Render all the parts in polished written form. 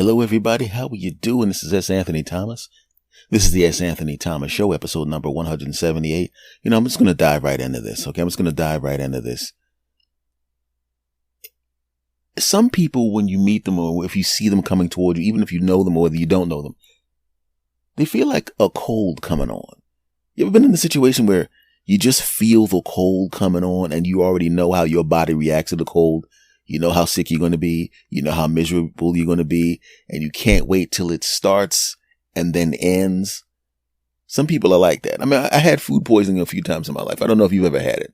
Hello, everybody. How are you doing? This is S. Anthony Thomas. This is the S. Anthony Thomas Show, episode number 178. I'm just going to dive right into this, okay? I'm just going to dive right into this. Some people, when you meet them or if you see them coming toward you, even if you know them or whether you don't know them, they feel like a cold coming on. You ever been in a situation where you just feel the cold coming on and you already know how your body reacts to the cold? You know how sick you're going to be. You know how miserable you're going to be. And you can't wait till it starts and then ends. Some people are like that. I mean, I had food poisoning a few times in my life. I don't know if you've ever had it.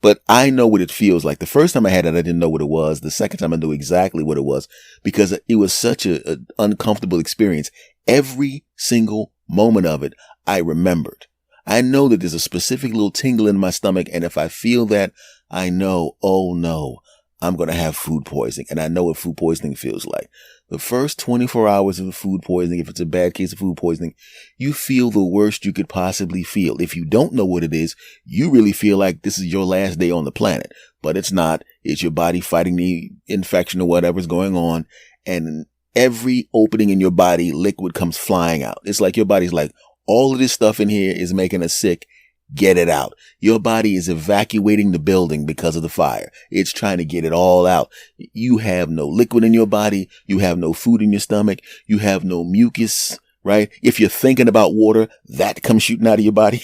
But I know what it feels like. The first time I had it, I didn't know what it was. The second time I knew exactly what it was because it was such an uncomfortable experience. Every single moment of it, I remembered. I know that there's a specific little tingle in my stomach. And if I feel that, I know, oh no, I'm going to have food poisoning. And I know what food poisoning feels like. The first 24 hours of food poisoning, if it's a bad case of food poisoning, you feel the worst you could possibly feel. If you don't know what it is, you really feel like this is your last day on the planet. But it's not. It's your body fighting the infection or whatever's going on. And every opening in your body, liquid comes flying out. It's like your body's like, all of this stuff in here is making us sick. Get it out. Your body is evacuating the building because of the fire. It's trying to get it all out. You have no liquid in your body. You have no food in your stomach. You have no mucus, right? If you're thinking about water, that comes shooting out of your body.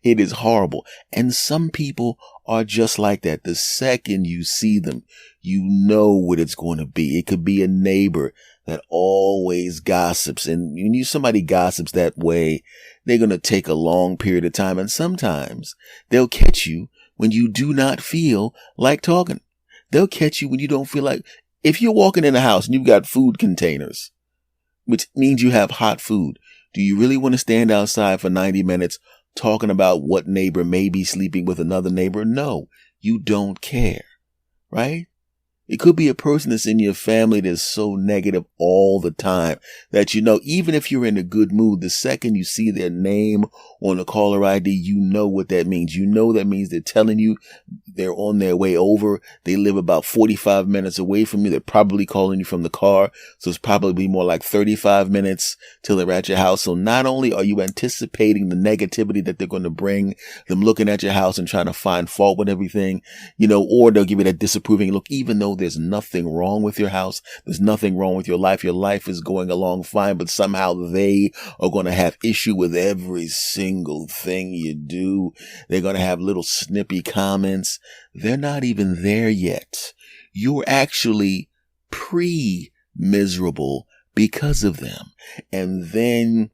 It is horrible. And some people are just like that. The second you see them, you know what it's going to be. It could be a neighbor that always gossips. And when somebody gossips that way, they're going to take a long period of time. And sometimes they'll catch you when you do not feel like talking. They'll catch you when you don't feel like, if you're walking in a house and you've got food containers, which means you have hot food, do you really want to stand outside for 90 minutes talking about what neighbor may be sleeping with another neighbor? No, you don't care, right? It could be a person that's in your family that's so negative all the time that, even if you're in a good mood, the second you see their name on the caller ID, you know what that means. You know that means they're telling you they're on their way over. They live about 45 minutes away from you. They're probably calling you from the car. So it's probably more like 35 minutes till they're at your house. So not only are you anticipating the negativity that they're going to bring, them looking at your house and trying to find fault with everything, or they'll give you that disapproving look, even though there's nothing wrong with your house. There's nothing wrong with your life. Your life is going along fine, but somehow they are going to have issue with every single thing you do. They're going to have little snippy comments. They're not even there yet. You're actually pre-miserable because of them. And then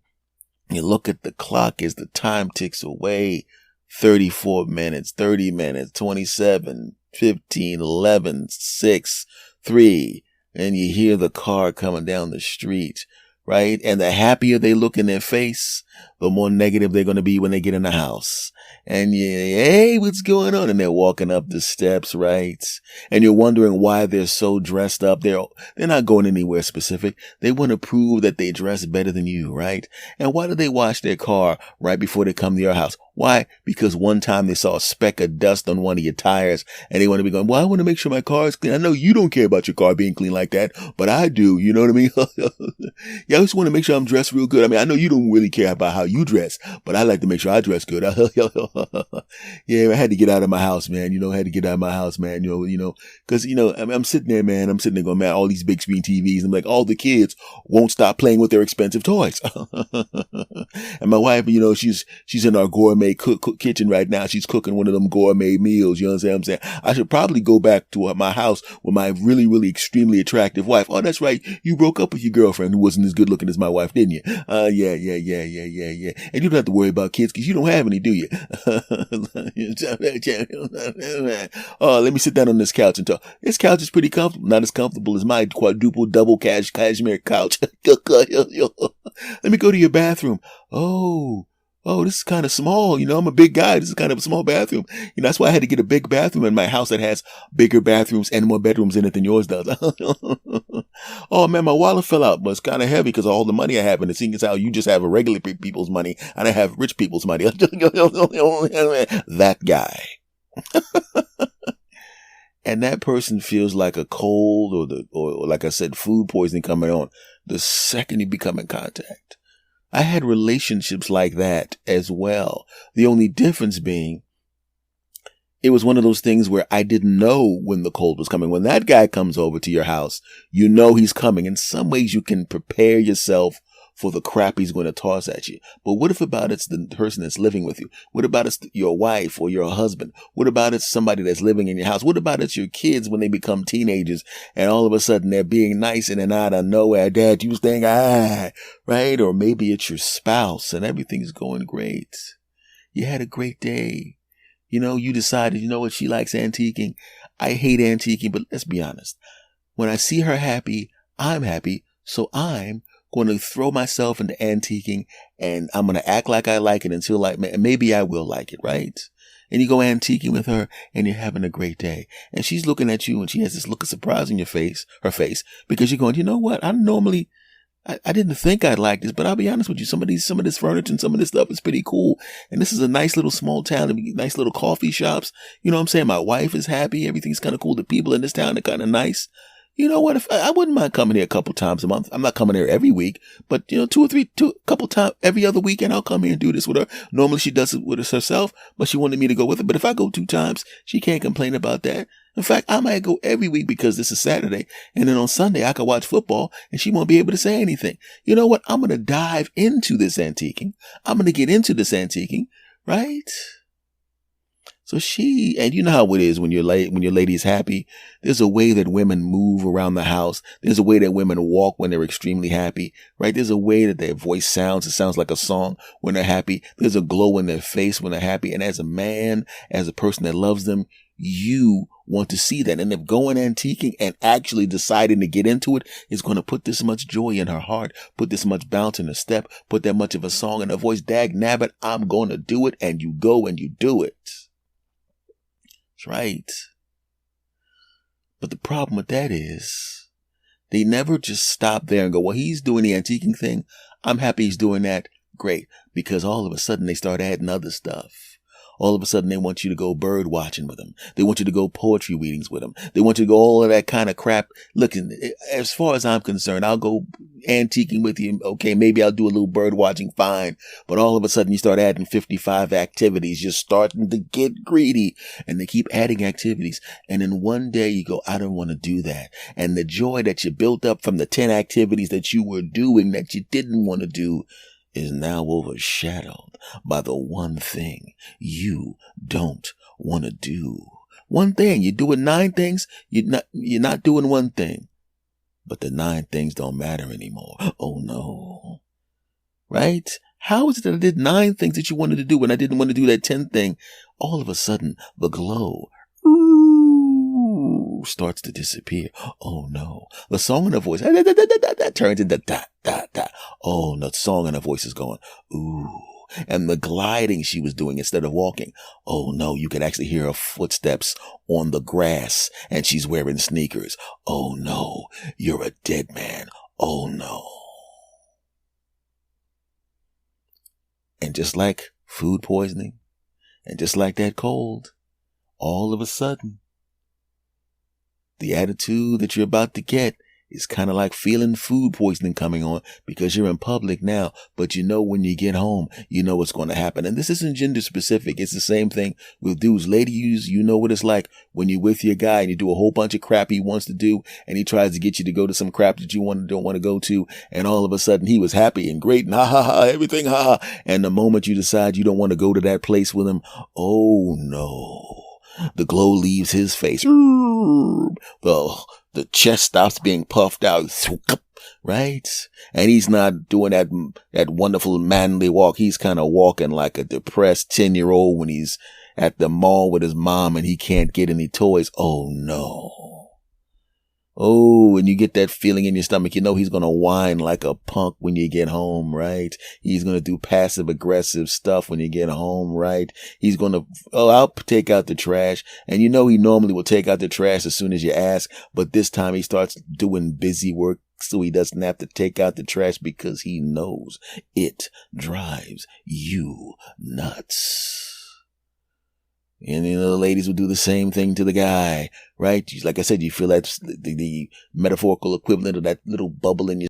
you look at the clock as the time ticks away. 34 minutes, 30 minutes, 27, 15, 11, 6, 3, and you hear the car coming down the street, right? And the happier they look in their face, the more negative they're going to be when they get in the house. And hey, what's going on? And they're walking up the steps, right? And you're wondering why they're so dressed up. They're not going anywhere specific. They want to prove that they dress better than you, right? And why do they wash their car right before they come to your house? Why? Because one time they saw a speck of dust on one of your tires and they want to be going, well, I want to make sure my car is clean. I know you don't care about your car being clean like that, but I do. You know what I mean? Yeah, I just want to make sure I'm dressed real good. I mean, I know you don't really care about how you dress, but I like to make sure I dress good. Yeah, I had to get out of my house, man. I had to get out of my house, man. Cause, I'm sitting there, man. I'm sitting there going, man, all these big screen TVs. I'm like, all the kids won't stop playing with their expensive toys. And my wife, she's in our gourmet kitchen right now. She's cooking one of them gourmet meals. You know what I'm saying? I should probably go back to my house with my really, really extremely attractive wife. Oh, that's right. You broke up with your girlfriend who wasn't as good looking as my wife, didn't you? Yeah. And you don't have to worry about kids because you don't have any, do you? Oh, let me sit down on this couch and talk. This couch is pretty comfortable. Not as comfortable as my quadruple double cashmere couch. Let me go to your bathroom. Oh, this is kind of small. I'm a big guy. This is kind of a small bathroom. That's why I had to get a big bathroom in my house that has bigger bathrooms and more bedrooms in it than yours does. Oh, man, my wallet fell out, but it's kind of heavy because of all the money I have. And it seems how you just have regular people's money and I have rich people's money. That guy. and that person feels like a cold or like I said, food poisoning coming on the second you become in contact. I had relationships like that as well. The only difference being it was one of those things where I didn't know when the cold was coming. When that guy comes over to your house, you know he's coming. In some ways, you can prepare yourself for the crap he's going to toss at you. But what if about it's the person that's living with you? What about it's your wife or your husband? What about it's somebody that's living in your house? What about it's your kids when they become teenagers and all of a sudden they're being nice and then out of nowhere, Dad, you think, right? Or maybe it's your spouse and everything's going great. You had a great day. You know, you decided, you know what, she likes antiquing. I hate antiquing, but let's be honest. When I see her happy, I'm happy. So I'm going to throw myself into antiquing and I'm going to act like I like it until maybe I will like it, right? And you go antiquing with her and you're having a great day. And she's looking at you and she has this look of surprise in her face, because you're going, you know what? I didn't think I'd like this, but I'll be honest with you. Some of this furniture and some of this stuff is pretty cool. And this is a nice little small town, nice little coffee shops. You know what I'm saying? My wife is happy. Everything's kind of cool. The people in this town are kind of nice. You know what? If I wouldn't mind coming here a couple times a month. I'm not coming here every week, but you know, a couple times every other weekend, I'll come here and do this with her. Normally she does it with herself, but she wanted me to go with her. But if I go 2 times, she can't complain about that. In fact, I might go every week because this is Saturday. And then on Sunday, I can watch football and she won't be able to say anything. You know what? I'm going to dive into this antiquing. I'm going to get into this antiquing, right? So and you know how it is when your lady is happy. There's a way that women move around the house. There's a way that women walk when they're extremely happy, right? There's a way that their voice sounds. It sounds like a song when they're happy. There's a glow in their face when they're happy. And as a man, as a person that loves them, you want to see that. And if going antiquing and actually deciding to get into it is going to put this much joy in her heart, put this much bounce in her step, put that much of a song in her voice, dag nabbit, I'm going to do it. And you go and you do it. That's right. But the problem with that is they never just stop there and go, well, he's doing the antiquing thing. I'm happy he's doing that. Great. Because all of a sudden they start adding other stuff. All of a sudden they want you to go bird watching with them. They want you to go poetry readings with them. They want you to go all of that kind of crap. Look, as far as I'm concerned, I'll go antiquing with you. Okay, maybe I'll do a little bird watching, fine. But all of a sudden you start adding 55 activities. You're starting to get greedy. And they keep adding activities. And then one day you go, I don't want to do that. And the joy that you built up from the 10 activities that you were doing that you didn't want to do is now overshadowed by the one thing you don't want to do. One thing. You're doing 9 things. You're not doing one thing. But the 9 things don't matter anymore. Oh no. Right? How is it that I did 9 things that you wanted to do when I didn't want to do that 10th thing? All of a sudden, the glow starts to disappear. Oh no. The song in her voice that turns into da da da. Oh no, the song in her voice is going ooh. And the gliding she was doing instead of walking. Oh no, you could actually hear her footsteps on the grass and she's wearing sneakers. Oh no, you're a dead man. Oh no. And just like food poisoning and just like that cold, all of a sudden, the attitude that you're about to get is kind of like feeling food poisoning coming on because you're in public now. But you know when you get home, you know what's going to happen. And this isn't gender specific. It's the same thing with dudes. Ladies, you know what it's like when you're with your guy and you do a whole bunch of crap he wants to do and he tries to get you to go to some crap that you don't want to go to. And all of a sudden he was happy and great and ha ha ha, everything ha ha. And the moment you decide you don't want to go to that place with him, oh no. The glow leaves his face. The chest stops being puffed out. Right? And he's not doing that wonderful manly walk. He's kind of walking like a depressed 10-year-old when he's at the mall with his mom and he can't get any toys. Oh no. Oh, and you get that feeling in your stomach. You know he's going to whine like a punk when you get home, right? He's going to do passive aggressive stuff when you get home, right? He's going to, I'll take out the trash. And you know he normally will take out the trash as soon as you ask. But this time he starts doing busy work so he doesn't have to take out the trash because he knows it drives you nuts. And the ladies would do the same thing to the guy, right? Like I said, you feel that's the metaphorical equivalent of that little bubble in your